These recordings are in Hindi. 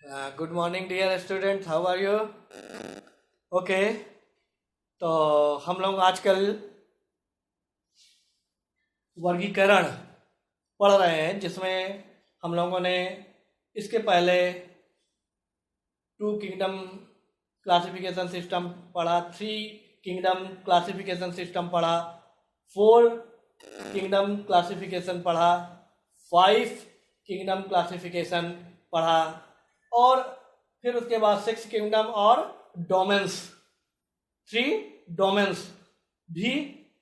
Good morning dear students, how are you? Okay, तो हम लोग आजकल वर्गीकरण पढ़ रहे हैं, जिसमें हम लोगों ने इसके पहले 2 किंगडम क्लासिफिकेशन सिस्टम पढ़ा, 3 किंगडम क्लासिफिकेशन सिस्टम पढ़ा, 4 किंगडम क्लासिफिकेशन पढ़ा, 5 किंगडम क्लासिफिकेशन पढ़ा और फिर उसके बाद 6 किंगडम और डोमेन्स 3 डोमेन्स भी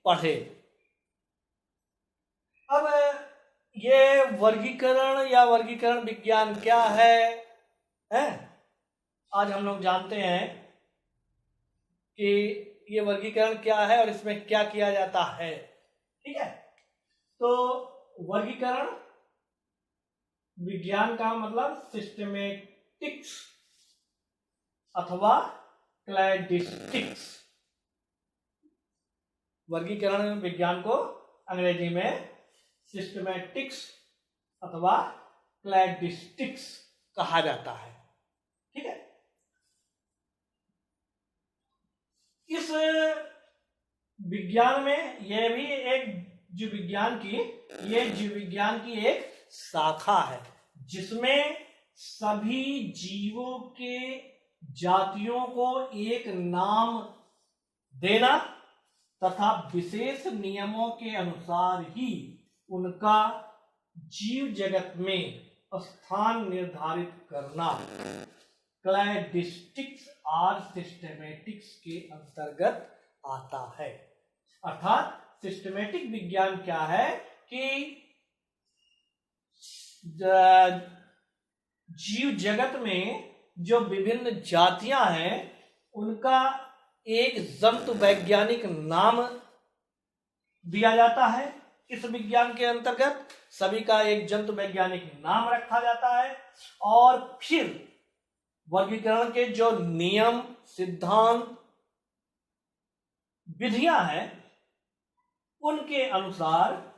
पढ़े। अब ये वर्गीकरण या वर्गीकरण विज्ञान क्या है? आज हम लोग जानते हैं कि ये वर्गीकरण क्या है और इसमें क्या किया जाता है। ठीक है, तो वर्गीकरण विज्ञान का मतलब सिस्टमेटिक्स अथवा क्लैडिस्टिक्स। वर्गीकरण विज्ञान को अंग्रेजी में सिस्टमेटिक्स अथवा क्लैडिस्टिक्स कहा जाता है। ठीक है, इस विज्ञान में यह भी एक जीव विज्ञान की एक शाखा है, जिसमें सभी जीवों के जातियों को एक नाम देना तथा विशेष नियमों के अनुसार ही उनका जीव जगत में स्थान निर्धारित करना क्लैडिस्टिक्स और सिस्टमेटिक्स के अंतर्गत आता है। अर्थात सिस्टमेटिक विज्ञान क्या है कि जीव जगत में जो विभिन्न जातियां हैं उनका एक जंतु वैज्ञानिक नाम दिया जाता है। इस विज्ञान के अंतर्गत सभी का एक जंतु वैज्ञानिक नाम रखा जाता है और फिर वर्गीकरण के जो नियम, सिद्धांत, विधियां हैं उनके अनुसार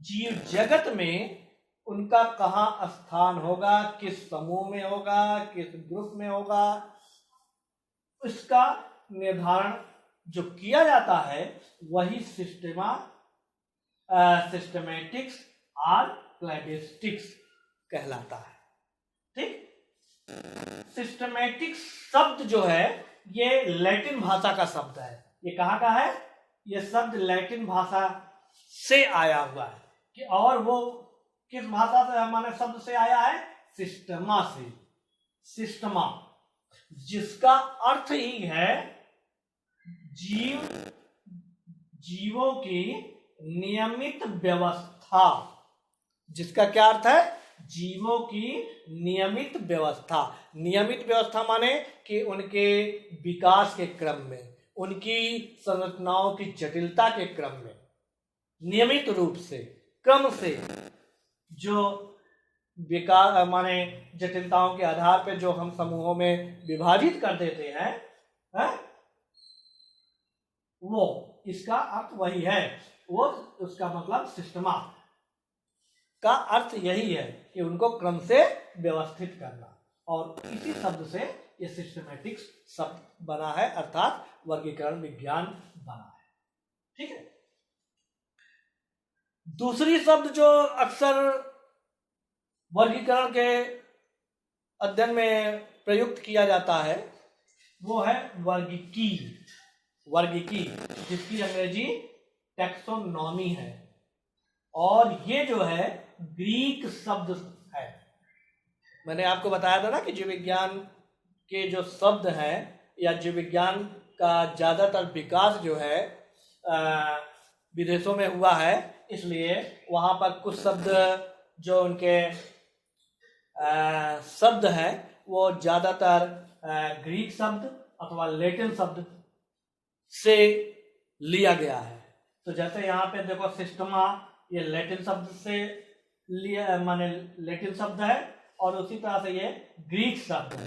जीव जगत में उनका कहाँ स्थान होगा, किस समूह में होगा, किस ग्रुप में होगा, इसका निर्धारण जो किया जाता है वही सिस्टमेटिक्स और क्लैडिस्टिक्स कहलाता है। ठीक, सिस्टमेटिक्स शब्द जो है ये लैटिन भाषा का शब्द है। ये कहाँ का है? ये शब्द लैटिन भाषा से आया हुआ है कि और वो किस भाषा से हमारे शब्द से आया है? सिस्टमा से। सिस्टमा जिसका अर्थ ही है जीवों की नियमित व्यवस्था। जिसका क्या अर्थ है? जीवों की नियमित व्यवस्था। नियमित व्यवस्था माने कि उनके विकास के क्रम में, उनकी संरचनाओं की जटिलता के क्रम में नियमित रूप से, क्रम से जो विकास माने जटिलताओं के आधार पर जो हम समूहों में विभाजित कर देते हैं वो, इसका अर्थ वही है। वो उसका मतलब सिस्टमा का अर्थ यही है कि उनको क्रम से व्यवस्थित करना, और इसी शब्द से ये सिस्टमेटिक्स शब्द बना है, अर्थात वर्गीकरण विज्ञान बना है। ठीक है, दूसरी शब्द जो अक्सर वर्गीकरण के अध्ययन में प्रयुक्त किया जाता है वो है वर्गीकी, जिसकी अंग्रेजी टैक्सोनॉमी है, और ये जो है ग्रीक शब्द है। मैंने आपको बताया था ना कि जीव विज्ञान के जो शब्द हैं या जीव विज्ञान का ज्यादातर विकास जो है विदेशों में हुआ है, इसलिए वहां पर कुछ शब्द जो उनके शब्द हैं वो ज्यादातर ग्रीक शब्द अथवा लैटिन शब्द से लिया गया है। तो जैसे यहाँ पे देखो सिस्टमा, ये लैटिन शब्द से लिया, माने लैटिन शब्द है, और उसी तरह से ये ग्रीक शब्द है।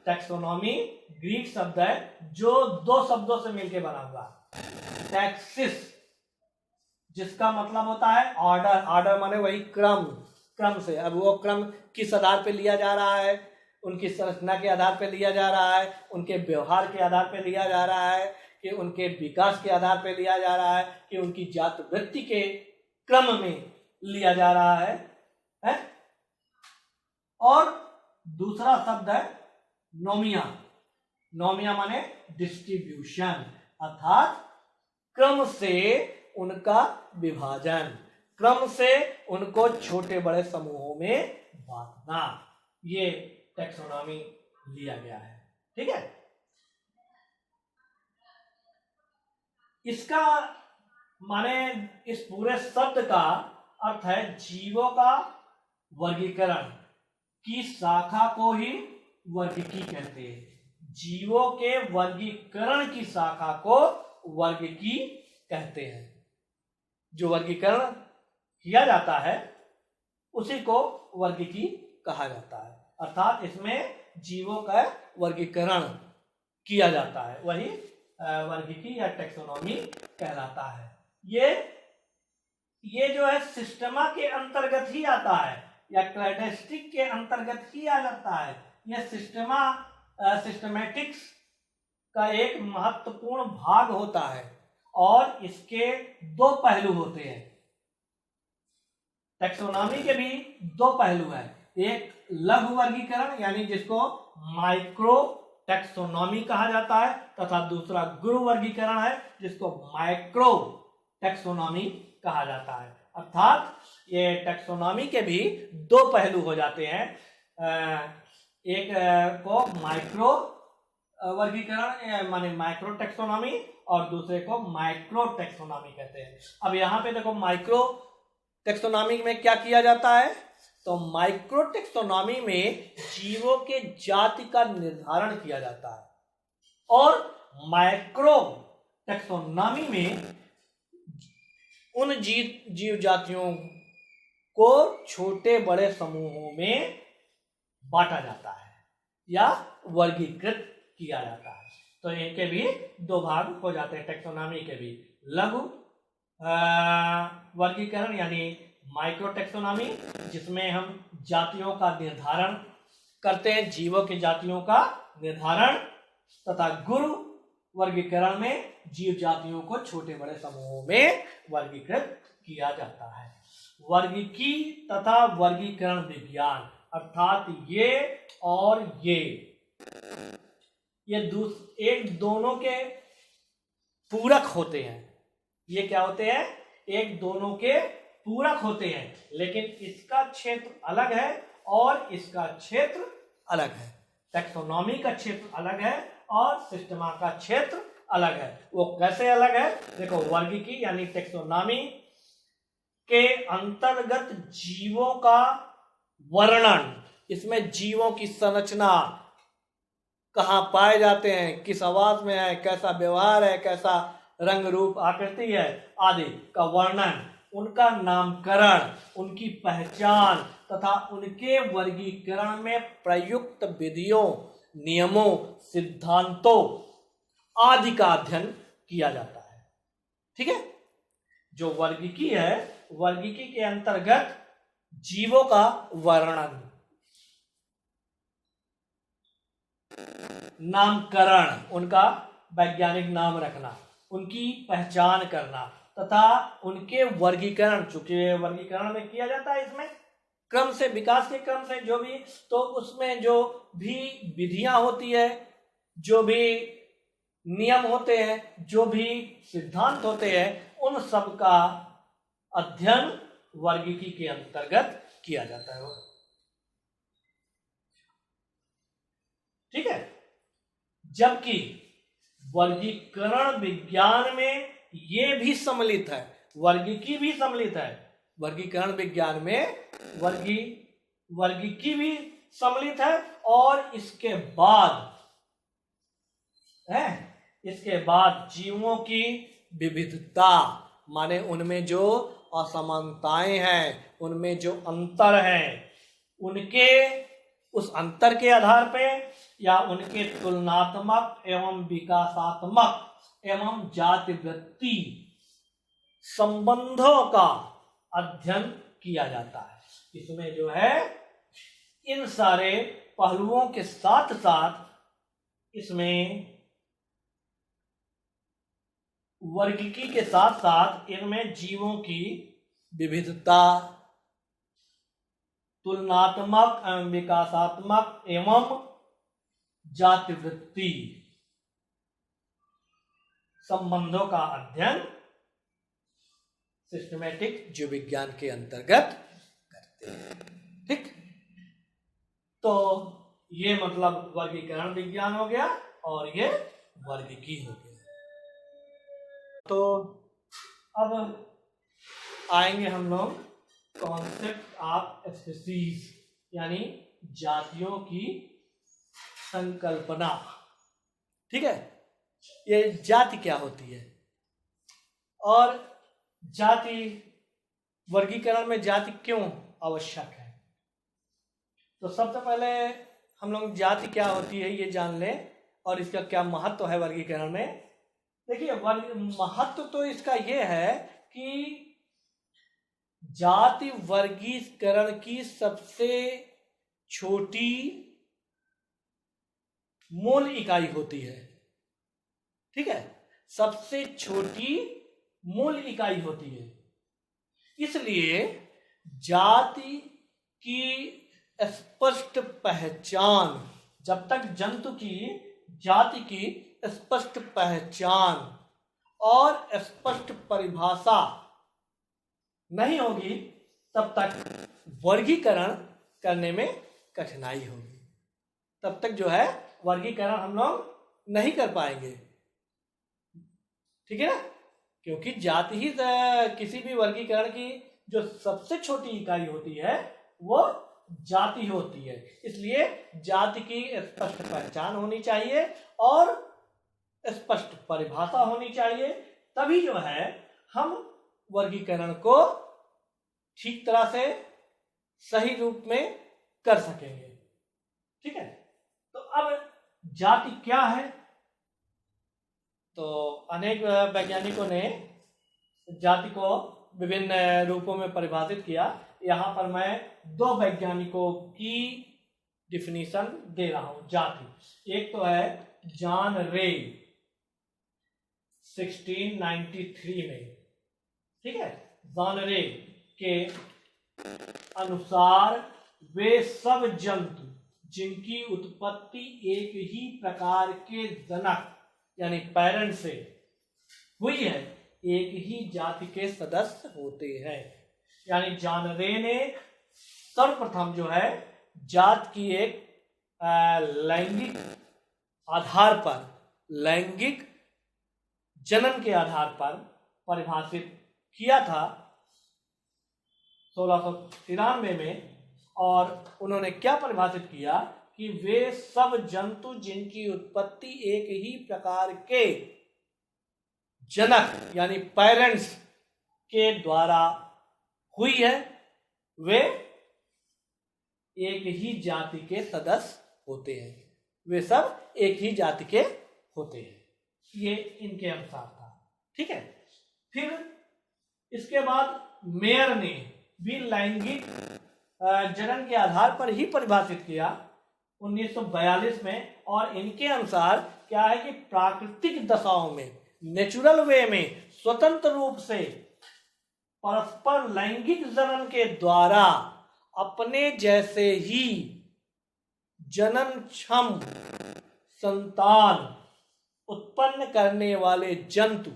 टैक्सोनॉमी ग्रीक शब्द है जो 2 शब्दों से मिलकर बना हुआ। टैक्सिस जिसका मतलब होता है ऑर्डर, माने वही क्रम से। अब वो क्रम किस आधार पे लिया जा रहा है? उनकी संरचना के आधार पर लिया जा रहा है, उनके व्यवहार के आधार पर लिया जा रहा है, कि उनके विकास के आधार पर लिया जा रहा है, कि उनकी जात वृत्ति के क्रम में लिया जा रहा है? और दूसरा शब्द है नोमिया। नोमिया माने डिस्ट्रीब्यूशन, अर्थात क्रम से उनका विभाजन, क्रम से उनको छोटे बड़े समूहों में बांटना, ये टैक्सोनॉमी लिया गया है। ठीक है, इसका माने इस पूरे शब्द का अर्थ है जीवों का वर्गीकरण की शाखा को ही वर्गीकी कहते हैं। जीवों के वर्गीकरण की शाखा को वर्गीकी कहते हैं। जो वर्गीकरण किया जाता है उसी को वर्गीकी कहा जाता है, अर्थात इसमें जीवों का वर्गीकरण किया जाता है, वही वर्गीकी या टैक्सोनॉमी कहलाता है। ये जो है सिस्टमा के अंतर्गत ही आता है या क्लैडेस्टिक के अंतर्गत ही आ जाता है। यह सिस्टमैटिक्स का एक महत्वपूर्ण भाग होता है और इसके दो पहलू होते हैं। टैक्सोनॉमी के भी दो पहलू हैं, एक लघु वर्गीकरण यानी जिसको माइक्रो टैक्सोनॉमी कहा जाता है, तथा दूसरा गुरु वर्गीकरण है जिसको माइक्रो टैक्सोनॉमी कहा जाता है। अर्थात ये टैक्सोनॉमी के भी दो पहलू हो जाते हैं, एक को माइक्रो वर्गीकरण माने माइक्रो टैक्सोनॉमी और दूसरे को माइक्रो टैक्सोनॉमी कहते हैं। अब यहाँ पे देखो माइक्रो टैक्सोनॉमी में क्या किया जाता है, तो माइक्रो टैक्सोनॉमी में जीवों के जाति का निर्धारण किया जाता है और माइक्रो टैक्सोनॉमी में उन जीव जातियों को छोटे बड़े समूहों में बांटा जाता है या वर्गीकृत किया जाता है। तो इनके भी दो भाग हो जाते हैं टैक्सोनॉमी के भी, लघु वर्गीकरण यानी माइक्रो टैक्सोनॉमी जिसमें हम जातियों का निर्धारण करते हैं, जीवों की जातियों का निर्धारण, तथा गुरु वर्गीकरण में जीव जातियों को छोटे बड़े समूहों में वर्गीकृत किया जाता है। वर्गीकी तथा वर्गीकरण विज्ञान अर्थात ये और ये एक दोनों के पूरक होते हैं। ये क्या होते हैं, एक दोनों के पूरक होते हैं, लेकिन इसका क्षेत्र अलग है और इसका क्षेत्र अलग है। टैक्सोनॉमी का क्षेत्र अलग है और सिस्टमा का क्षेत्र अलग है। वो कैसे अलग है, देखो वर्गीकी यानी टैक्सोनॉमी के अंतर्गत जीवों का वर्णन, इसमें जीवों की संरचना, कहाँ पाए जाते हैं, किस आवास में है, कैसा व्यवहार है, कैसा रंग रूप आकृति है आदि का वर्णन, उनका नामकरण, उनकी पहचान तथा उनके वर्गीकरण में प्रयुक्त विधियों, नियमों, सिद्धांतों आदि का अध्ययन किया जाता है। ठीक है, जो वर्गीकी है, वर्गीकी के अंतर्गत जीवों का वर्णन, नामकरण, उनका वैज्ञानिक नाम रखना, उनकी पहचान करना तथा उनके वर्गीकरण, चूंकि वर्गीकरण में किया जाता है इसमें क्रम से, विकास के क्रम से जो भी, तो उसमें जो भी विधियां होती है, जो भी नियम होते हैं, जो भी सिद्धांत होते हैं, उन सब का अध्ययन वर्गीकी के अंतर्गत किया जाता है। ठीक है, जबकि वर्गीकरण विज्ञान में ये भी सम्मिलित है, वर्गीकी भी सम्मिलित है। वर्गीकरण विज्ञान में वर्गीकी भी सम्मिलित है और इसके बाद जीवों की विविधता, माने उनमें जो असमानताएं हैं, उनमें जो अंतर हैं, उनके उस अंतर के आधार पे या उनके तुलनात्मक एवं विकासात्मक एवं जाति वृत्ति संबंधों का अध्ययन किया जाता है। इसमें जो है इन सारे पहलुओं के साथ साथ इसमें वर्गीकी के साथ साथ इनमें जीवों की विविधता, तुलनात्मक एवं विकासात्मक एवं जातिवृत्ति संबंधों का अध्ययन सिस्टमैटिक जीव विज्ञान के अंतर्गत करते हैं। ठीक, तो ये मतलब वर्गीकरण विज्ञान हो गया और ये वर्गीकी हो गया। तो अब आएंगे हम लोग कॉन्सेप्ट ऑफ स्पीसीज, यानी जातियों की संकल्पना। ठीक है, ये जाति क्या होती है और जाति वर्गीकरण में जाति क्यों आवश्यक है। तो सबसे पहले हम लोग जाति क्या होती है ये जान लें और इसका क्या महत्व है वर्गीकरण में। देखिए, महत्व तो इसका ये है कि जाति वर्गीकरण की सबसे छोटी मूल इकाई होती है। ठीक है, सबसे छोटी मूल इकाई होती है। इसलिए जाति की स्पष्ट पहचान, जब तक जंतु की जाति की स्पष्ट पहचान और स्पष्ट परिभाषा नहीं होगी, तब तक वर्गीकरण करने में कठिनाई होगी। तब तक जो है वर्गीकरण हम लोग नहीं कर पाएंगे। ठीक है ना, क्योंकि जाति ही किसी भी वर्गीकरण की जो सबसे छोटी इकाई होती है वो जाति होती है। इसलिए जाति की स्पष्ट पहचान होनी चाहिए और स्पष्ट परिभाषा होनी चाहिए, तभी जो है हम वर्गीकरण को ठीक तरह से सही रूप में कर सकेंगे। ठीक है, तो अब जाति क्या है। तो अनेक वैज्ञानिकों ने जाति को विभिन्न रूपों में परिभाषित किया। यहाँ पर मैं दो वैज्ञानिकों की डिफिनीशन दे रहा हूं जाति। एक तो है जॉन रे 1693 में। ठीक है, जॉन रे के अनुसार वे सब जंतु जिनकी उत्पत्ति एक ही प्रकार के जनक यानी पेरेंट से हुई है एक ही जाति के सदस्य होते हैं। यानी जॉन रे ने सर्वप्रथम जो है जात की एक लैंगिक आधार पर, लैंगिक जनन के आधार पर परिभाषित किया था 1693 में। और उन्होंने क्या परिभाषित किया कि वे सब जंतु जिनकी उत्पत्ति एक ही प्रकार के जनक यानी पेरेंट्स के द्वारा हुई है वे एक ही जाति के सदस्य होते हैं। वे सब एक ही जाति के होते हैं, ये इनके अनुसार था। ठीक है, फिर इसके बाद मेयर ने भी लैंगिक जनन के आधार पर ही परिभाषित किया 1942 में। और इनके अनुसार क्या है कि प्राकृतिक दशाओं में, नेचुरल वे में स्वतंत्र रूप से परस्पर लैंगिक जनन के द्वारा अपने जैसे ही जननक्षम संतान उत्पन्न करने वाले जंतु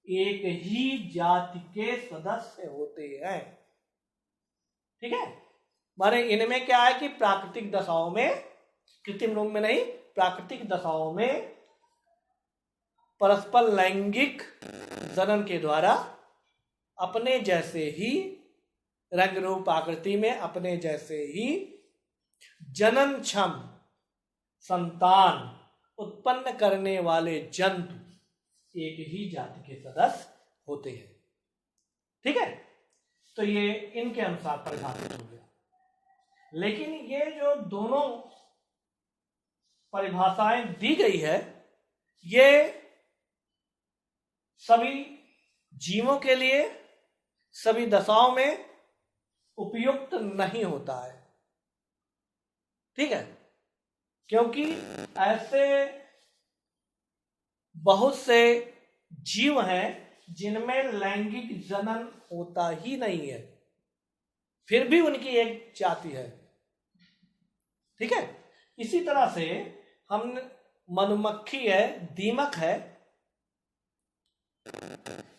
एक ही जाति के सदस्य होते हैं। ठीक है, माने इनमें क्या है कि प्राकृतिक दशाओं में, कृत्रिम रूप में नहीं, प्राकृतिक दशाओं में परस्पर लैंगिक जनन के द्वारा अपने जैसे ही रंग रूप आकृति में अपने जैसे ही जननक्षम संतान उत्पन्न करने वाले जंतु एक ही जाति के सदस्य होते हैं। ठीक है, तो ये इनके अनुसार परिभाषित हो गया। लेकिन ये जो दोनों परिभाषाएं दी गई है ये सभी जीवों के लिए सभी दशाओं में उपयुक्त नहीं होता है। ठीक है, क्योंकि ऐसे बहुत से जीव हैं जिनमें लैंगिक जनन होता ही नहीं है, फिर भी उनकी एक जाति है। ठीक है, इसी तरह से हम मधुमक्खी है, दीमक है,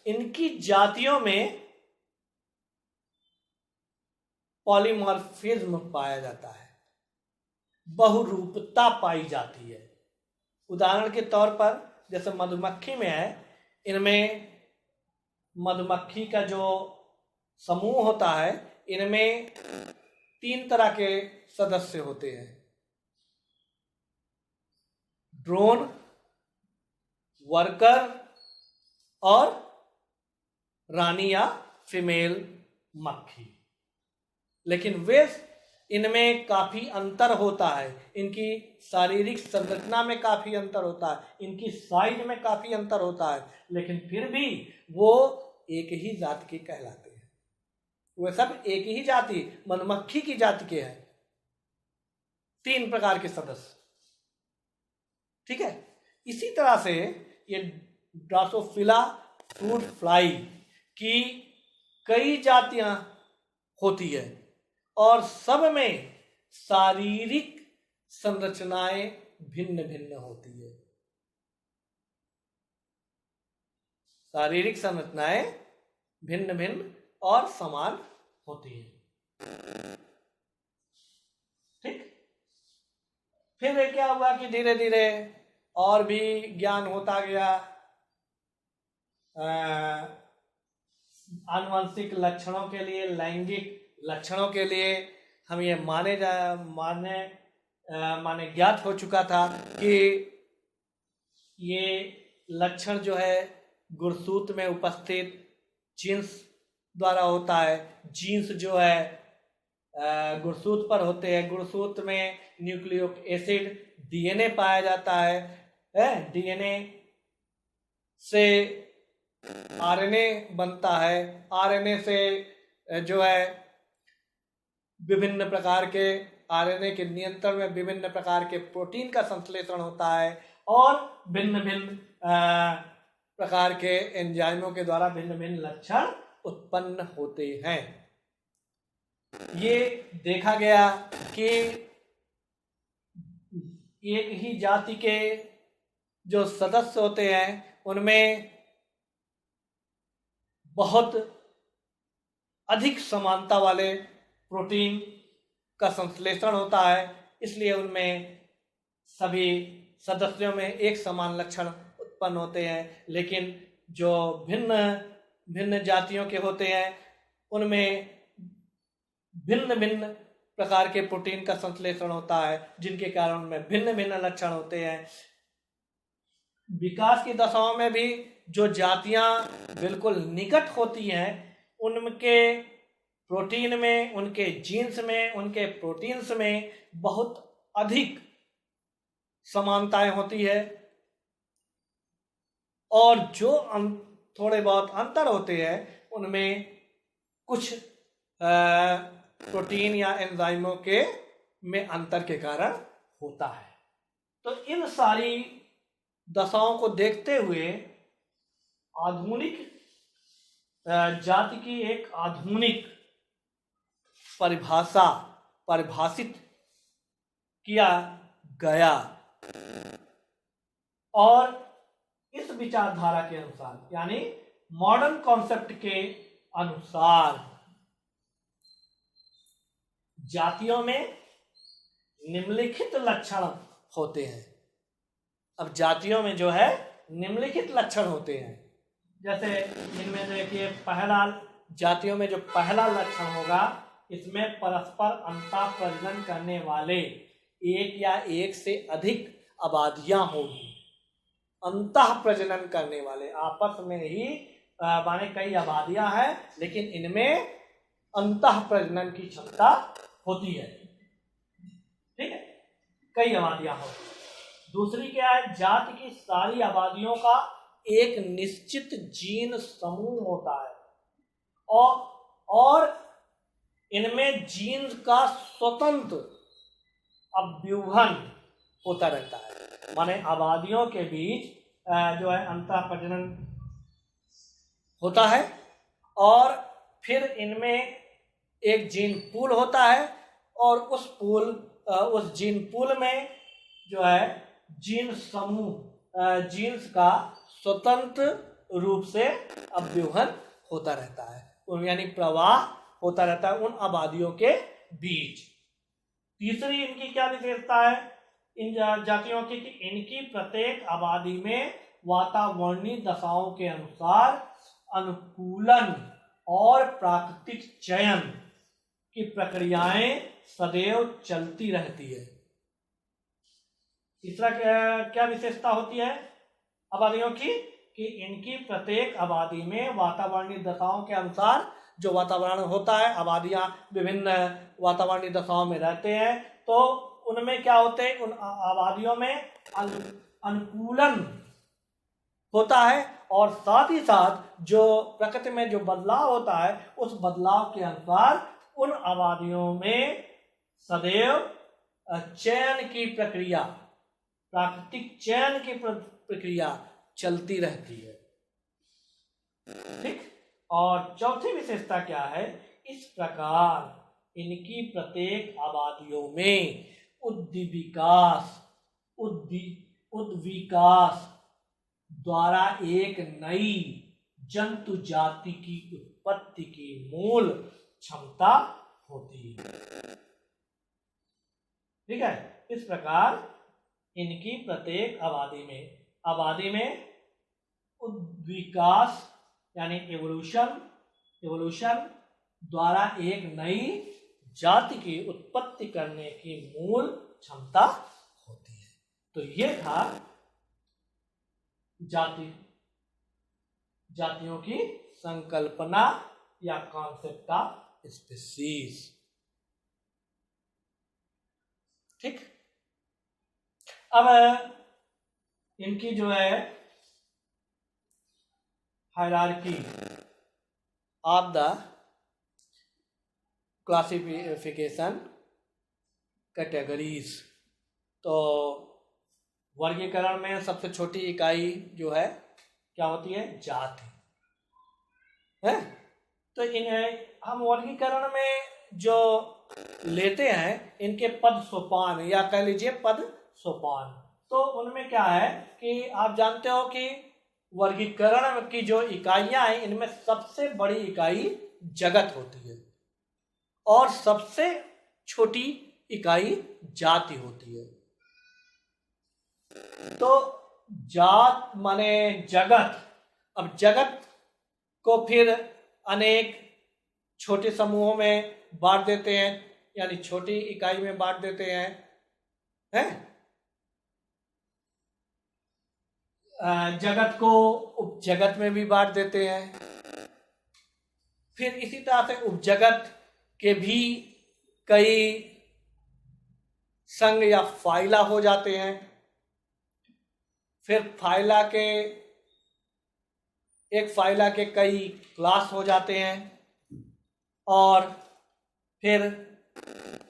इनकी जातियों में पॉलीमॉर्फिज्म पाया जाता है, बहुरूपता पाई जाती है। उदाहरण के तौर पर जैसे मधुमक्खी में है, इनमें मधुमक्खी का जो समूह होता है, इनमें 3 तरह के सदस्य होते हैं, ड्रोन, वर्कर और रानी या फीमेल मक्खी। लेकिन वे इनमें काफी अंतर होता है, इनकी शारीरिक संरचना में काफी अंतर होता है, इनकी साइज में काफी अंतर होता है, लेकिन फिर भी वो एक ही जाति के कहलाते हैं। वे सब एक ही जाति, मधुमक्खी की जाति के हैं, 3 प्रकार के सदस्य। ठीक है, इसी तरह से ये ड्रोसोफिला फ्रूट फ्लाई की कई जातियां होती है और सब में शारीरिक संरचनाएं भिन्न भिन्न होती है। शारीरिक संरचनाएं भिन्न भिन्न और समान होती है। ठीक, फिर क्या हुआ कि धीरे धीरे और भी ज्ञान होता गया, आनुवंशिक लक्षणों के लिए, लैंगिक लक्षणों के लिए हम ये माने ज्ञात हो चुका था कि ये लक्षण जो है गुणसूत्र में उपस्थित जीन्स द्वारा होता है। जीन्स जो है गुणसूत्र पर होते हैं, गुणसूत्र में न्यूक्लियोक एसिड डीएनए पाया जाता है, डीएनए से आरएनए बनता है, आरएनए से जो है विभिन्न प्रकार के, आरएनए के नियंत्रण में विभिन्न प्रकार के प्रोटीन का संश्लेषण होता है और भिन्न भिन्न प्रकार के एंजाइमों के द्वारा भिन्न भिन्न लक्षण उत्पन्न होते हैं। ये देखा गया कि एक ही जाति के जो सदस्य होते हैं उनमें बहुत अधिक समानता वाले प्रोटीन का संश्लेषण होता है, इसलिए उनमें सभी सदस्यों में एक समान लक्षण उत्पन्न होते हैं। लेकिन जो भिन्न भिन्न जातियों के होते हैं उनमें भिन्न भिन्न प्रकार के प्रोटीन का संश्लेषण होता है, जिनके कारण उनमें भिन्न भिन्न लक्षण होते हैं। विकास की दशाओं में भी जो जातियां बिल्कुल निकट होती हैं उनके प्रोटीन में, उनके जीन्स में, उनके प्रोटीन्स में बहुत अधिक समानताएं होती है और जो थोड़े बहुत अंतर होते हैं उनमें कुछ प्रोटीन या एंजाइमों के में अंतर के कारण होता है। तो इन सारी दशाओं को देखते हुए आधुनिक जाति की एक आधुनिक परिभाषित किया गया और इस विचारधारा के अनुसार, यानी मॉडर्न कॉन्सेप्ट के अनुसार, जातियों में निम्नलिखित लक्षण होते हैं। अब जातियों में जो है निम्नलिखित लक्षण होते हैं, जैसे इनमें देखिए पहला, जातियों में जो पहला लक्षण होगा इसमें परस्पर अंतः प्रजनन करने वाले एक या एक से अधिक आबादियां होगी। अंतः प्रजनन करने वाले, आपस में ही माने कई आबादियां हैं लेकिन इनमें अंतः प्रजनन की क्षमता होती है। ठीक है, कई आबादियां होती है। दूसरी क्या है, जाति की सारी आबादियों का एक निश्चित जीन समूह होता है और इनमें जीन का स्वतंत्र अभ्यूहन होता रहता है, माने आबादियों के बीच जो है अंतः प्रजनन होता है, और फिर इनमें एक जीन पूल होता है, और उस जीन पूल में जो है जीन समूह जीन्स का स्वतंत्र रूप से अभ्यूहन होता रहता है, यानी प्रवाह होता रहता है उन आबादियों के बीच। तीसरी इनकी क्या विशेषता है इन जातियों की, कि इनकी प्रत्येक आबादी में वातावरणीय दशाओं के अनुसार अनुकूलन और प्राकृतिक चयन की प्रक्रियाएं सदैव चलती रहती है। तीसरा क्या विशेषता होती है आबादियों की, कि इनकी प्रत्येक आबादी में वातावरणीय दशाओं के अनुसार जो वातावरण होता है, आबादियां विभिन्न वातावरणीय दशाओं में रहते हैं, तो उनमें क्या होते हैं, उन आबादियों में अनुकूलन होता है, और साथ ही साथ जो प्रकृति में जो बदलाव होता है उस बदलाव के अनुसार उन आबादियों में सदैव चयन की प्रक्रिया, प्राकृतिक चयन की प्रक्रिया चलती रहती है। ठीक। और चौथी विशेषता क्या है, इस प्रकार इनकी प्रत्येक आबादियों में उद्विकास द्वारा एक नई जंतु जाति की उत्पत्ति की मूल क्षमता होती है। ठीक है। इस प्रकार इनकी प्रत्येक आबादी में उद्विकास यानी एवोल्यूशन द्वारा एक नई जाति की उत्पत्ति करने की मूल क्षमता होती है। तो ये था जातियों की संकल्पना या कॉन्सेप्ट ऑफ स्पीशीज। ठीक। अब इनकी जो है hierarchy of the classification categories, तो वर्गीकरण में सबसे छोटी इकाई जो है क्या होती है, जाति है। तो हम वर्गीकरण में जो लेते हैं इनके पद सोपान या कह लीजिए पद सोपान, तो उनमें क्या है कि आप जानते हो कि वर्गीकरण की जो इकाइयां हैं इनमें सबसे बड़ी इकाई जगत होती है और सबसे छोटी इकाई जाति होती है। तो जात माने जगत। अब जगत को फिर अनेक छोटे समूहों में बांट देते हैं, यानी छोटी इकाई में बांट देते हैं, जगत को उपजगत में भी बांट देते हैं। फिर इसी तरह से उपजगत के भी कई संघ या फाइला हो जाते हैं। फिर एक फाइला के कई क्लास हो जाते हैं, और फिर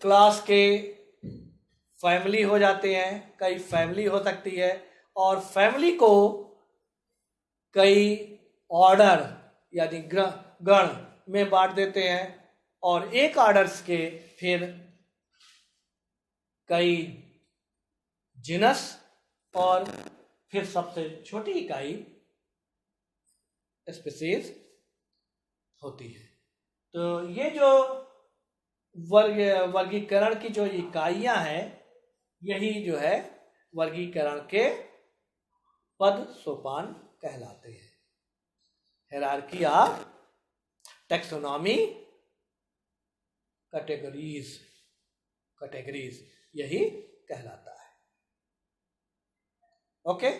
क्लास के फैमिली हो जाते हैं, कई फैमिली हो सकती है, और फैमिली को कई ऑर्डर यानी गण में बांट देते हैं, और एक ऑर्डर्स के फिर कई जिनस, और फिर सबसे छोटी इकाई स्पीशीज होती है। तो ये जो वर्गीकरण की जो इकाइयां हैं यही जो है वर्गीकरण के पद सोपान कहलाते हैं। हायरार्की ऑफ टैक्सोनॉमी कैटेगरीज यही कहलाता है। ओके।